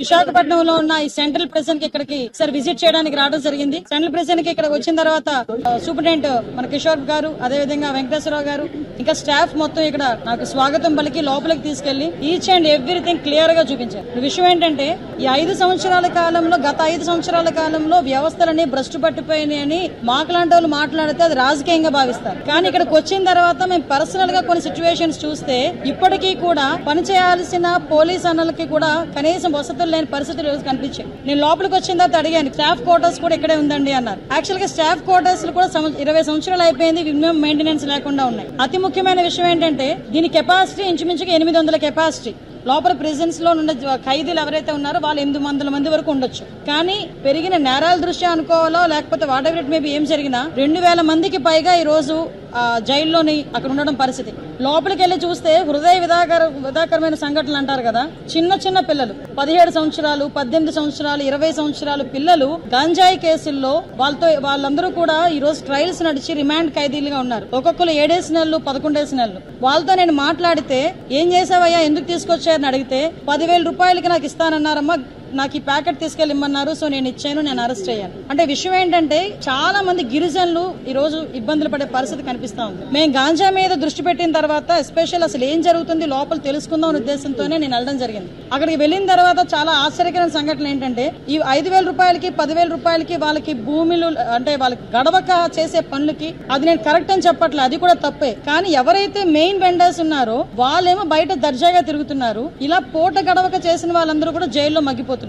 విశాఖపట్నంలో ఉన్న ఈ సెంట్రల్ ప్రెసెంట్ కి ఇక్కడికి సార్ విజిట్ చేయడానికి రావడం జరిగింది. సెంట్రల్ ప్రెసెంట్ కి ఇక్కడ వచ్చిన తర్వాత సూపరింటెండెంట్ మన కిషోర్ గారు, అదే విధంగా వెంకటేశ్వరరావు గారు, ఇంకా స్టాఫ్ మొత్తం ఇక్కడ నాకు స్వాగతం పలికి లోపలికి తీసుకెళ్లి ఈచ్ అండ్ ఎవ్రీథింగ్ క్లియర్ గా చూపించారు. విషయం ఏంటంటే ఈ 5 సంవత్సరాల కాలంలో, గత 5 సంవత్సరాల కాలంలో వ్యవస్థలని భ్రష్టు పట్టిపోయినాయని మాకులాంటి వాళ్ళు మాట్లాడితే అది రాజకీయంగా భావిస్తారు. కానీ ఇక్కడికి వచ్చిన తర్వాత మేము పర్సనల్ గా కొన్ని సిచ్యువేషన్స్ చూస్తే ఇప్పటికీ కూడా పనిచేయాల్సిన పోలీస్ అన్నలకి కూడా కనీసం వసతులు లేని పరిస్థితులు కనిపించాయి. నేను లోపలికి వచ్చిన తర్వాత అడిగాను, స్టాఫ్ క్వార్టర్స్ కూడా ఇక్కడే ఉందండి అన్నారు. యాక్చువల్ గా స్టాఫ్ క్వార్టర్స్ కూడా 20 సంవత్సరాలు అయిపోయింది, మినిమం మెయింటెనెన్స్ లేకుండా ఉన్నాయి. అతి ముఖ్యమైన విషయం ఏంటంటే దీని కెపాసిటీ ఇంచుమించుగా 800 కెపాసిటీ. లోపల ప్రిజన్స్ లో ఉన్న ఖైదీలు ఎవరైతే ఉన్నారో వాళ్ళు 800 మంది వరకు ఉండొచ్చు. కానీ పెరిగిన నేరాల దృష్ట్యా అనుకోవాలో లేకపోతే వాట్ ఎవర్ ఇట్ మేబీ ఏం జరిగినా 2000 మందికి పైగా ఈ రోజు జైల్లోని అక్కడ ఉండడం పరిస్థితి. లోపలికి వెళ్లి చూస్తే హృదయ విధాకరమైన సంఘటనలు అంటారు కదా, చిన్న చిన్న పిల్లలు 17 సంవత్సరాలు, 18 సంవత్సరాలు, 20 సంవత్సరాలు పిల్లలు గంజాయి కేసుల్లో వాళ్ళందరూ కూడా ఈ రోజు ట్రయల్స్ నడిచి రిమాండ్ ఖైదీలుగా ఉన్నారు. ఒక్కొక్కరు 7 నెలలు, 11 నెలలు. వాళ్ళతో నేను మాట్లాడితే ఏం చేసావయ్యా, ఎందుకు తీసుకొచ్చారని అడిగితే 10,000 రూపాయలకి నాకు ఇస్తానన్నారమ్మా, నాకు ఈ ప్యాకెట్ తీసుకెళ్ళిమ్మన్నారు, సో నేను ఇచ్చాను, నేను అరెస్ట్ అయ్యాను. అంటే విషయం ఏంటంటే చాలా మంది గిరిజనులు ఈ రోజు ఇబ్బందులు పడే పరిస్థితి కనిపిస్తా ఉంది. మేము గాంజా మీద దృష్టి పెట్టిన తర్వాత ఎస్పెషల్ అసలు ఏం జరుగుతుంది లోపల తెలుసుకుందాం అనే ఉద్దేశంతోనే నేను వెళ్ళడం జరిగింది. అక్కడికి వెళ్ళిన తర్వాత చాలా ఆశ్చర్యకరమైన సంఘటన ఏంటంటే ఈ 5,000 రూపాయలకి 10,000 రూపాయలకి వాళ్ళకి భూములు అంటే వాళ్ళకి గడవక చేసే పనులకి అది నేను కరెక్ట్ అని చెప్పట్లేదు, అది కూడా తప్పే. కానీ ఎవరైతే మెయిన్ వెండర్స్ ఉన్నారో వాళ్ళేమో బయట దర్జాగా తిరుగుతున్నారు. ఇలా పూట గడవక చేసిన వాళ్ళందరూ కూడా జైల్లో మగ్గిపోతున్నారు.